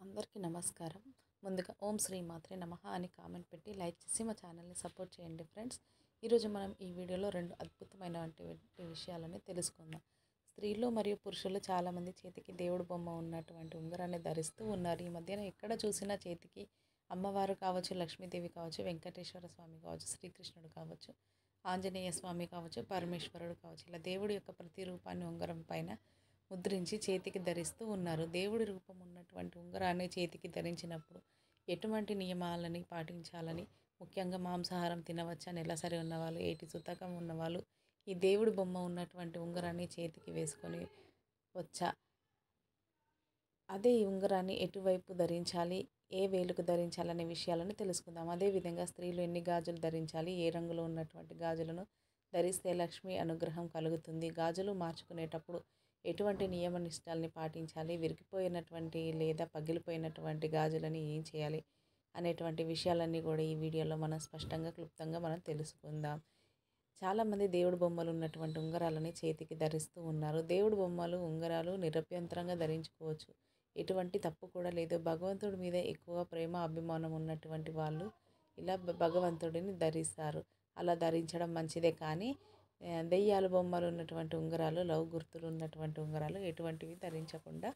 అందరికీ నమస్కారం. ముందుగా ఓం శ్రీ మాత్రే నమః అని కామెంట్ పెట్టి లైక్ చేసి మా ఛానల్ని సపోర్ట్ చేయండి ఫ్రెండ్స్. ఈరోజు మనం ఈ వీడియోలో రెండు అద్భుతమైనటువంటి విషయాలని తెలుసుకుందాం. స్త్రీలు మరియు పురుషులు చాలామంది చేతికి దేవుడు బొమ్మ ఉన్నటువంటి ఉంగరాన్ని ధరిస్తూ ఉన్నారు. ఈ మధ్యన ఎక్కడ చూసినా చేతికి అమ్మవారు కావచ్చు, లక్ష్మీదేవి కావచ్చు, వెంకటేశ్వర స్వామి కావచ్చు, శ్రీకృష్ణుడు కావచ్చు, ఆంజనేయ స్వామి కావచ్చు, పరమేశ్వరుడు కావచ్చు, ఇలా దేవుడి యొక్క ప్రతి రూపాన్ని ఉంగరం పైన ముద్రించి చేతికి ధరిస్తూ ఉన్నారు. దేవుడి రూపం ఉన్నటువంటి ఉంగరాన్ని చేతికి ధరించినప్పుడు ఎటువంటి నియమాలని పాటించాలని, ముఖ్యంగా మాంసాహారం తినవచ్చా, నెలసరి ఉన్నవాళ్ళు, ఏటి సుతకం ఉన్నవాళ్ళు ఈ దేవుడి బొమ్మ ఉన్నటువంటి ఉంగరాన్ని చేతికి వేసుకొని వచ్చా, అదే ఈ ఉంగరాన్ని ఎటువైపు ధరించాలి, ఏ వేలుకు ధరించాలనే విషయాలను తెలుసుకుందాం. అదేవిధంగా స్త్రీలు ఎన్ని గాజులు ధరించాలి, ఏ రంగులో ఉన్నటువంటి గాజులను ధరిస్తే లక్ష్మి అనుగ్రహం కలుగుతుంది, గాజులు మార్చుకునేటప్పుడు ఎటువంటి నియమ నిష్ఠల్ని పాటించాలి, విరిగిపోయినటువంటి లేదా పగిలిపోయినటువంటి గాజులని ఏం చేయాలి అనేటువంటి విషయాలన్నీ కూడా ఈ వీడియోలో మనం స్పష్టంగా క్లుప్తంగా మనం తెలుసుకుందాం. చాలామంది దేవుడు బొమ్మలు ఉన్నటువంటి ఉంగరాలని చేతికి ధరిస్తూ ఉన్నారు. దేవుడు బొమ్మలు ఉంగరాలు నిరభ్యంతరంగా ధరించుకోవచ్చు, ఎటువంటి తప్పు కూడా లేదు. భగవంతుడి మీద ఎక్కువ ప్రేమ అభిమానం ఉన్నటువంటి వాళ్ళు ఇలా భగవంతుడిని ధరిస్తారు. అలా ధరించడం మంచిదే, కానీ దెయ్యాల బొమ్మలు ఉన్నటువంటి ఉంగరాలు, లవ్ గుర్తులు ఉన్నటువంటి ఉంగరాలు ఎటువంటివి ధరించకుండా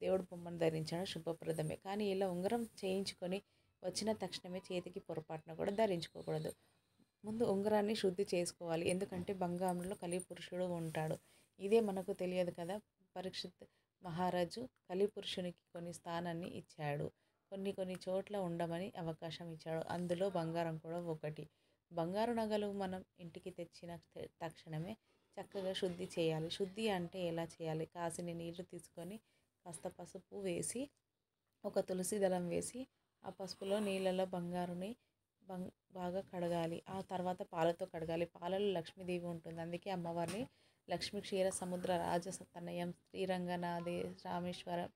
దేవుడి బొమ్మను ధరించడం శుభప్రదమే. కానీ ఇలా ఉంగరం చేయించుకొని వచ్చిన తక్షణమే చేతికి పొరపాటున కూడా ధరించుకోకూడదు. ముందు ఉంగరాన్ని శుద్ధి చేసుకోవాలి, ఎందుకంటే బంగారంలో కలిపురుషుడు ఉంటాడు. ఇదే మనకు తెలియదు కదా. పరీక్షిత్ మహారాజు కలిపురుషునికి కొన్ని స్థానాన్ని ఇచ్చాడు, కొన్ని చోట్ల ఉండమని అవకాశం ఇచ్చాడు. అందులో బంగారం కూడా ఒకటి. బంగారు నగలు మనం ఇంటికి తెచ్చిన తక్షణమే చక్కగా శుద్ధి చేయాలి. శుద్ధి అంటే ఎలా చేయాలి? కాసిని నీళ్లు తీసుకొని కాస్త పసుపు వేసి, ఒక తులసి దళం వేసి, ఆ పసుపులో నీళ్ళలో బంగారుని బాగా కడగాలి. ఆ తర్వాత పాలతో కడగాలి. పాలలో లక్ష్మీదేవి ఉంటుంది, అందుకే అమ్మవారిని లక్ష్మీ క్షీర సముద్ర రాజసతనయం శ్రీరంగనాథే రామేశ్వరం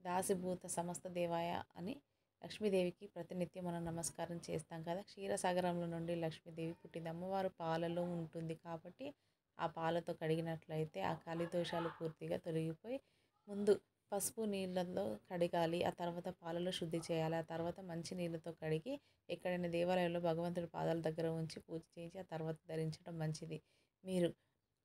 దాసిభూత సమస్త దేవాయ అని లక్ష్మీదేవికి ప్రతినిత్యం మనం నమస్కారం చేస్తాం కదా. క్షీరసాగరంలో నుండి లక్ష్మీదేవి పుట్టింది. అమ్మవారు పాలలో ఉంటుంది కాబట్టి ఆ పాలతో కడిగినట్లయితే ఆ కాలిదోషాలు పూర్తిగా తొలగిపోయి, ముందు పసుపు నీళ్ళల్లో కడగాలి, ఆ తర్వాత పాలలో శుద్ధి చేయాలి, ఆ తర్వాత మంచి నీళ్ళతో కడిగి ఎక్కడైనా దేవాలయంలో భగవంతుడి పాదాల దగ్గర ఉంచి పూజ చేయించి ఆ తర్వాత ధరించడం మంచిది. మీరు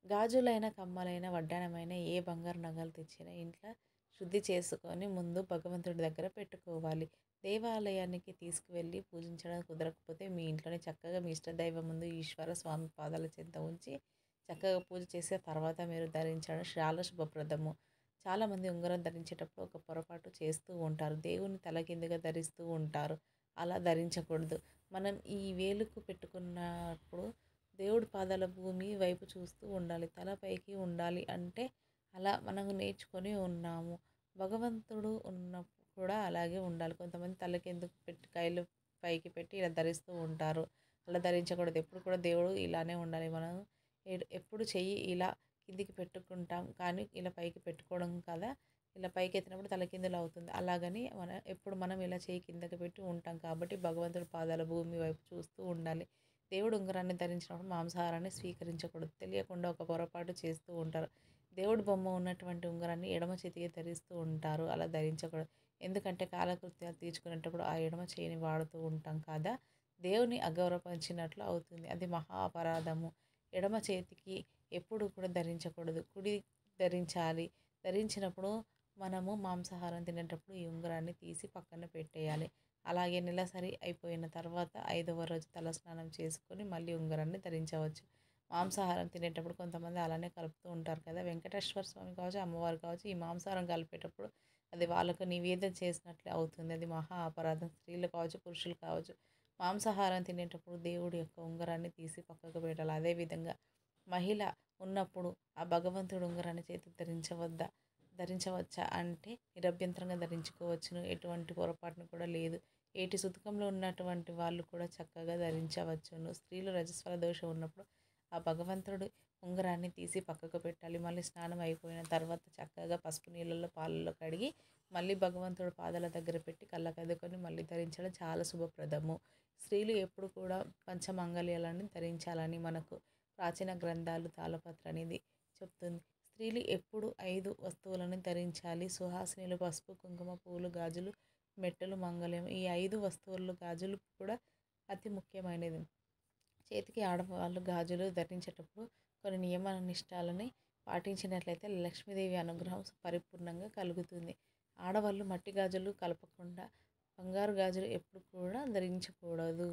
గాజులైన, కమ్మలైన, వడ్డానమైన ఏ బంగారు నగలు తెచ్చినా ఇంట్లో శుద్ధి చేసుకొని ముందు భగవంతుడి దగ్గర పెట్టుకోవాలి. దేవాలయానికి తీసుకువెళ్ళి పూజించడం కుదరకపోతే మీ ఇంట్లోనే చక్కగా మీ ఇష్టదైవం ముందు ఈశ్వర స్వామి పాదాల చెంత ఉంచి చక్కగా పూజ చేసే తర్వాత మీరు ధరించడం చాలా శుభప్రదము. చాలామంది ఉంగరం ధరించేటప్పుడు ఒక పొరపాటు చేస్తూ ఉంటారు, దేవుని తలకిందుగా ధరిస్తూ ఉంటారు. అలా ధరించకూడదు. మనం ఈ వేలుకు పెట్టుకున్నప్పుడు దేవుడి పాదాల భూమి వైపు చూస్తూ ఉండాలి, తల పైకి ఉండాలి. అంటే అలా మనం నేర్చుకొని ఉన్నాము. భగవంతుడు ఉన్నప్పుడు కూడా అలాగే ఉండాలి. కొంతమంది తలకెందుకు పెట్టి కైలు పైకి పెట్టి ఇలా ధరిస్తూ ఉంటారు. అలా ధరించకూడదు. ఎప్పుడు కూడా దేవుడు ఇలానే ఉండాలి. మనం ఎప్పుడు చెయ్యి ఇలా కిందికి పెట్టుకుంటాం, కానీ ఇలా పైకి పెట్టుకోవడం కదా. ఇలా పైకి ఎత్తినప్పుడు తలకిందులు అవుతుంది. అలాగని మనం ఇలా చేయి కిందకి పెట్టి ఉంటాం కాబట్టి భగవంతుడి పాదాల భూమి వైపు చూస్తూ ఉండాలి. దేవుడు ఉంగరాన్ని ధరించినప్పుడు మాంసాహారాన్ని స్వీకరించకూడదు. తెలియకుండా ఒక పొరపాటు చేస్తూ ఉంటారు. దేవుడి బొమ్మ ఉన్నటువంటి ఉంగరాన్ని ఎడమ చేతికి ధరిస్తూ ఉంటారు. అలా ధరించకూడదు. ఎందుకంటే కాలకృత్యాలు తీర్చుకునేటప్పుడు ఆ ఎడమ చేయిని వాడుతూ ఉంటాం కదా. దేవుని అగౌరవపరిచినట్లు అవుతుంది, అది మహా అపరాధము. ఎడమ చేతికి ఎప్పుడు కూడా ధరించకూడదు, కుడి ధరించాలి. ధరించినప్పుడు మనము మాంసాహారం తినేటప్పుడు ఈ ఉంగరాన్ని తీసి పక్కన పెట్టేయాలి. అలాగే నెలసరి అయిపోయిన తర్వాత 5వ రోజు తలస్నానం చేసుకొని మళ్ళీ ఉంగరాన్ని ధరించవచ్చు. మాంసాహారం తినేటప్పుడు కొంతమంది అలానే కలుపుతూ ఉంటారు కదా. వెంకటేశ్వర స్వామి కావచ్చు, అమ్మవారు కావచ్చు, ఈ మాంసాహారం కలిపేటప్పుడు అది వాళ్ళకు నివేదన చేసినట్లే అవుతుంది, అది మహా అపరాధం. స్త్రీలు కావచ్చు, పురుషులు కావచ్చు, మాంసాహారం తినేటప్పుడు దేవుడి యొక్క ఉంగరాన్ని తీసి పక్కకు పెట్టాలి. అదేవిధంగా మహిళ ఉన్నప్పుడు ఆ భగవంతుడు ఉంగరాన్ని చేతికి ధరించవచ్చా అంటే నిరభ్యంతరంగా ధరించుకోవచ్చును, ఎటువంటి పొరపాటును కూడా లేదు. ఏటి సుతకంలో ఉన్నటువంటి వాళ్ళు కూడా చక్కగా ధరించవచ్చును. స్త్రీలు రజస్వల దోషం ఉన్నప్పుడు ఆ భగవంతుడు ఉంగరాన్ని తీసి పక్కకు పెట్టాలి. మళ్ళీ స్నానం అయిపోయిన తర్వాత చక్కగా పసుపు నీళ్ళల్లో పాలల్లో కడిగి మళ్ళీ భగవంతుడు పాదాల దగ్గర పెట్టి కళ్ళకద్దుకొని మళ్ళీ ధరించడం చాలా శుభప్రదము. స్త్రీలు ఎప్పుడు కూడా పంచమంగళ్యాలని ధరించాలని మనకు ప్రాచీన గ్రంథాలు తాళపత్ర అనేది చెప్తుంది. స్త్రీలు ఎప్పుడు 5 వస్తువులను ధరించాలి. సుహాసినిలు పసుపు, కుంకుమ, పూలు, గాజులు, మెట్టలు, మంగళం ఈ 5 వస్తువుల్లో గాజులు కూడా అతి ముఖ్యమైనది. చేతికి ఆడవాళ్ళు గాజులు ధరించేటప్పుడు కొన్ని నియమ నిష్ఠాలని పాటించినట్లయితే లక్ష్మీదేవి అనుగ్రహం పరిపూర్ణంగా కలుగుతుంది. ఆడవాళ్ళు మట్టి గాజులు కలపకుండా బంగారు గాజులు ఎప్పుడు కూడా ధరించకూడదు.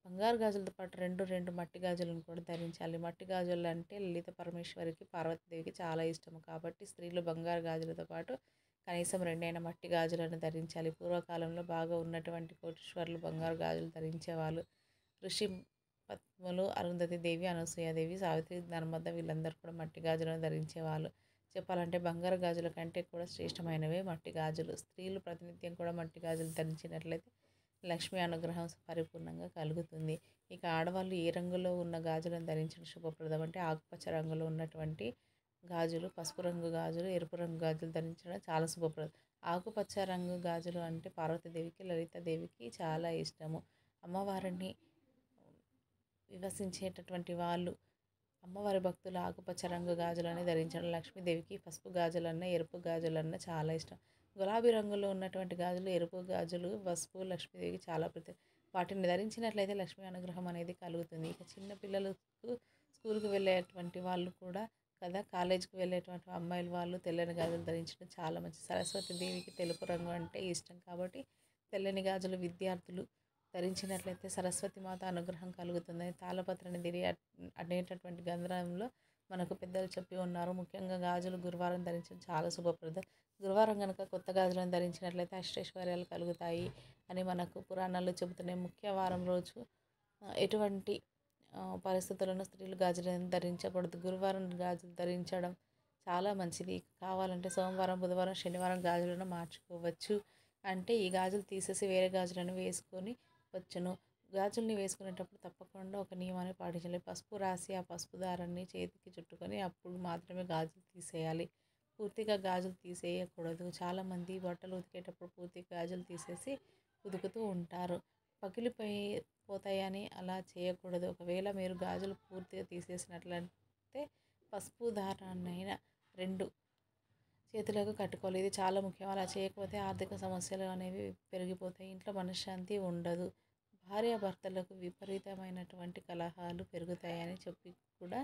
బంగారు గాజులతో పాటు రెండు మట్టి గాజులను కూడా ధరించాలి. మట్టి గాజులు అంటే లలిత పరమేశ్వరికి, పార్వతీదేవికి చాలా ఇష్టము. కాబట్టి స్త్రీలు బంగారు గాజులతో పాటు కనీసం 2 మట్టి గాజులను ధరించాలి. పూర్వకాలంలో బాగా ఉన్నటువంటి కోటీశ్వరులు బంగారు గాజులు ధరించేవాళ్ళు. ఋషి పద్మలు, అరుంధతి దేవి, అనసూయాదేవి, సావిత్రి, నర్మద వీళ్ళందరూ కూడా మట్టి గాజులను ధరించేవాళ్ళు. చెప్పాలంటే బంగారు గాజుల కంటే కూడా శ్రేష్టమైనవే మట్టి గాజులు. స్త్రీలు ప్రతినిత్యం కూడా మట్టి గాజులు ధరించినట్లయితే లక్ష్మీ అనుగ్రహం పరిపూర్ణంగా కలుగుతుంది. ఇక ఆడవాళ్ళు ఏ రంగులో ఉన్న గాజులను ధరించడం శుభప్రదం అంటే ఆకుపచ్చ రంగులో ఉన్నటువంటి గాజులు, పసుపు రంగు గాజులు, ఎరుపు రంగు గాజులు ధరించడం చాలా శుభప్రదం. ఆకుపచ్చ రంగు గాజులు అంటే పార్వతీదేవికి, లలితాదేవికి చాలా ఇష్టము. అమ్మవారిని వివసించేటటువంటి వాళ్ళు, అమ్మవారి భక్తులు ఆకుపచ్చ రంగు గాజులని ధరించడం. లక్ష్మీదేవికి పసుపు గాజులన్నా, ఎరుపు గాజులన్నా చాలా ఇష్టం. గులాబీ రంగులో ఉన్నటువంటి గాజులు, ఎరుపు గాజులు, పసుపు లక్ష్మీదేవికి చాలా వాటిని ధరించినట్లయితే లక్ష్మీ అనుగ్రహం అనేది కలుగుతుంది. ఇక చిన్న పిల్లలకు స్కూల్కి వెళ్ళేటువంటి వాళ్ళు కూడా కదా, కాలేజీకి వెళ్ళేటువంటి అమ్మాయిలు వాళ్ళు తెల్లని గాజులు ధరించడం చాలా మంచిది. సరస్వతి దేవికి తెలుపు రంగు అంటే ఇష్టం కాబట్టి తెల్లని గాజులు విద్యార్థులు ధరించినట్లయితే సరస్వతి మాత అనుగ్రహం కలుగుతుందని తాళపత్రని అనేటటువంటి గ్రంథంలో మనకు పెద్దలు చెప్పి ఉన్నారు. ముఖ్యంగా గాజులు గురువారం ధరించడం చాలా శుభప్రదం. గురువారం కనుక కొత్త గాజులను ధరించినట్లయితే అష్టైశ్వర్యాలు కలుగుతాయి అని మనకు పురాణాలు చెబుతున్నాయి. ముఖ్య వారం రోజు ఎటువంటి పరిస్థితులను స్త్రీలు గాజులను ధరించకూడదు. గురువారం గాజులు ధరించడం చాలా మంచిది. కావాలంటే సోమవారం, బుధవారం, శనివారం గాజులను మార్చుకోవచ్చు. అంటే ఈ గాజులు తీసేసి వేరే గాజులను వేసుకొని వచ్చును. గాజుల్ని వేసుకునేటప్పుడు తప్పకుండా ఒక నియమాన్ని పాటించాలి. పసుపు రాసి ఆ పసుపు దారాన్ని చేతికి చుట్టుకొని అప్పుడు మాత్రమే గాజులు తీసేయాలి. పూర్తిగా గాజులు తీసేయకూడదు. చాలామంది బట్టలు ఉతికేటప్పుడు పూర్తిగా గాజులు తీసేసి ఉతుకుతూ ఉంటారు. పోతాయని అలా చేయకూడదు. ఒకవేళ మీరు గాజులు పూర్తిగా తీసేసినట్లయితే పసుపు దారాన్నైనా 2 చేతులకు కట్టుకోవాలి. ఇది చాలా ముఖ్యం. అలా చేయకపోతే ఆర్థిక సమస్యలు అనేవి పెరిగిపోతాయి. ఇంట్లో మనశ్శాంతి ఉండదు. భార్యాభర్తలకు విపరీతమైనటువంటి కలహాలు పెరుగుతాయని చెప్పి కూడా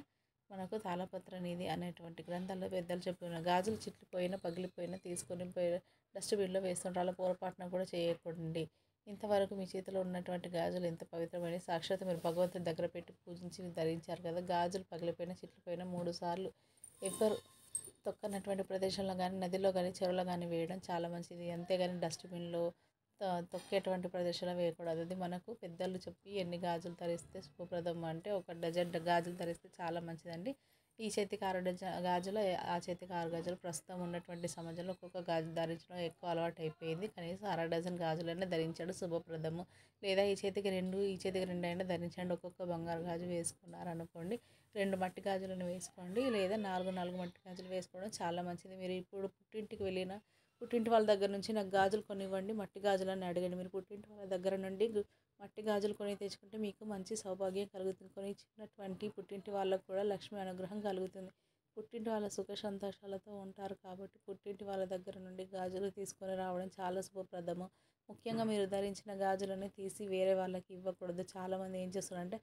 మనకు తాళపత్ర నిధి అనేటువంటి గ్రంథాల్లో పెద్దలు చెప్పినారు. గాజులు చిట్లిపోయినా, పగిలిపోయినా తీసుకొని డస్ట్బిన్లో వేస్తుంటారు. అలా పొరపాటున కూడా చేయకండి. ఇంతవరకు మీ చేతిలో ఉన్నటువంటి గాజులు ఎంత పవిత్రమైన సాక్షాత్ మీరు భగవంతుని దగ్గర పెట్టి పూజించి ధరించారు కదా. గాజులు పగిలిపోయినా, చిట్లిపోయినా 3 సార్లు ఎవ్వరు తొక్కనటువంటి ప్రదేశంలో కానీ, నదిలో కానీ, చెరువులో కానీ వేయడం చాలా మంచిది. అంతేగాని డస్ట్బిన్లో తొక్కేటువంటి ప్రదేశంలో వేయకూడదు. అది మనకు పెద్దలు చెప్పి ఎన్ని గాజులు ధరిస్తే శుభప్రదం అంటే 1 డజన్ గాజులు ధరిస్తే చాలా మంచిదండి. ఈ చేతికి 6 గాజులు, ఆ చేతికి 6 గాజులు. ప్రస్తుతం ఉన్నటువంటి సమాజంలో ఒక్కొక్క గాజు ధరించడం ఎక్కువ అలవాటు అయిపోయింది. కనీసం అర డజన్ గాజులైనా ధరించడం శుభప్రదము. లేదా ఈ చేతికి 2, ఈ చేతికి 2 అయినా ధరించండి. ఒక్కొక్క బంగారు గాజు వేసుకున్నారనుకోండి, 2 మట్టి గాజులను వేసుకోండి. లేదా 4 మట్టి గాజులు వేసుకోవడం చాలా మంచిది. మీరు ఇప్పుడు పుట్టింటికి వెళ్ళిన పుట్టింటి వాళ్ళ దగ్గర నుంచి నాకు గాజులు కొనివ్వండి, మట్టి గాజులని అడగండి. మీరు పుట్టింటి వాళ్ళ దగ్గర నుండి మట్టి గాజులు కొని తెచ్చుకుంటే మీకు మంచి సౌభాగ్యం కలుగుతుంది. కొని ఇచ్చినటువంటి పుట్టింటి వాళ్ళకు కూడా లక్ష్మీ అనుగ్రహం కలుగుతుంది. పుట్టింటి వాళ్ళ సుఖ సంతోషాలతో ఉంటారు కాబట్టి పుట్టింటి వాళ్ళ దగ్గర నుండి గాజులు తీసుకొని రావడం చాలా శుభప్రదము. ముఖ్యంగా మీరు ధరించిన గాజులని తీసి వేరే వాళ్ళకి ఇవ్వకూడదు. చాలామంది ఏం చేస్తారంటే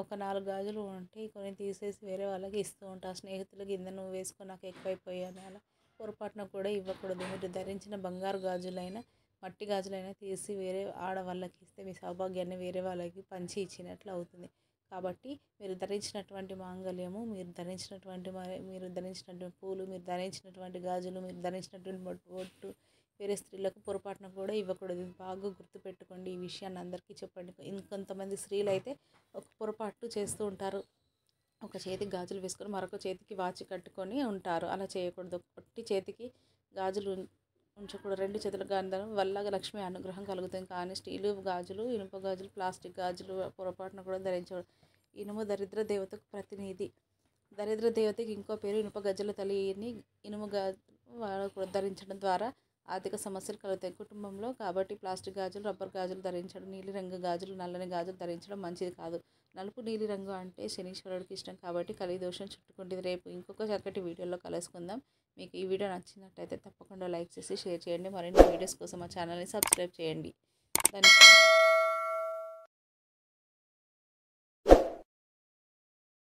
ఒక 4 గాజులు ఉంటే కొన్ని తీసేసి వేరే వాళ్ళకి ఇస్తూ ఉంటారు. స్నేహితులకి కింద నువ్వు వేసుకో నాకు ఎక్కువైపోయాను అలా పొరపాటున కూడా ఇవ్వకూడదు. మీరు ధరించిన బంగారు గాజులైనా, మట్టి గాజులైనా తీసి వేరే ఆడవాళ్ళకి ఇస్తే మీ సౌభాగ్యాన్ని వేరే వాళ్ళకి పంచి ఇచ్చినట్లు అవుతుంది. కాబట్టి మీరు ధరించినటువంటి మాంగళ్యము, మీరు ధరించినటువంటి పూలు, మీరు ధరించినటువంటి గాజులు, మీరు ధరించినటువంటి బొట్టు వేరే స్త్రీలకు పొరపాటున కూడా ఇవ్వకూడదు. ఇది బాగా గుర్తుపెట్టుకోండి. ఈ విషయాన్ని అందరికీ చెప్పండి. ఇంకొంతమంది స్త్రీలు అయితే ఒక పొరపాటు చేస్తూ ఉంటారు. ఒక చేతికి గాజులు వేసుకొని మరొక చేతికి వాచ్ కట్టుకొని ఉంటారు. అలా చేయకూడదు. ఒట్టి చేతికి గాజులు ఉంచకూడదు. 2 చేతులకు గంధం వల్ల లక్ష్మి అనుగ్రహం కలుగుతుంది. కానీ స్టీలు గాజులు, ఇనుప గాజులు, ప్లాస్టిక్ గాజులు పొరపాటున కూడా ధరించకూడదు. ఇనుము దరిద్ర దేవతకు ప్రతినిధి. దరిద్ర దేవతకి ఇంకో పేరు ఇనుప గజ్జల తల్లిని. ఇనుము గాజులు ధరించడం ద్వారా ఆర్థిక సమస్యలు కలుగుతాయి కుటుంబంలో. కాబట్టి ప్లాస్టిక్ గాజులు, రబ్బర్ గాజులు ధరించడం, నీలిరంగు గాజులు, నల్లని గాజులు ధరించడం మంచిది కాదు. నలుపు నీలిరంగు అంటే శనీశ్వరుడికి ఇష్టం కాబట్టి కలిదోషం చుట్టుకుంటుంది. రేపు ఇంకొక చక్కటి వీడియోలో కలుసుకుందాం. మీకు ఈ వీడియో నచ్చినట్టయితే తప్పకుండా లైక్ చేసి షేర్ చేయండి. మరిన్ని వీడియోస్ కోసం మా ఛానల్ని సబ్స్క్రైబ్ చేయండి. ధన్యవాదాలు.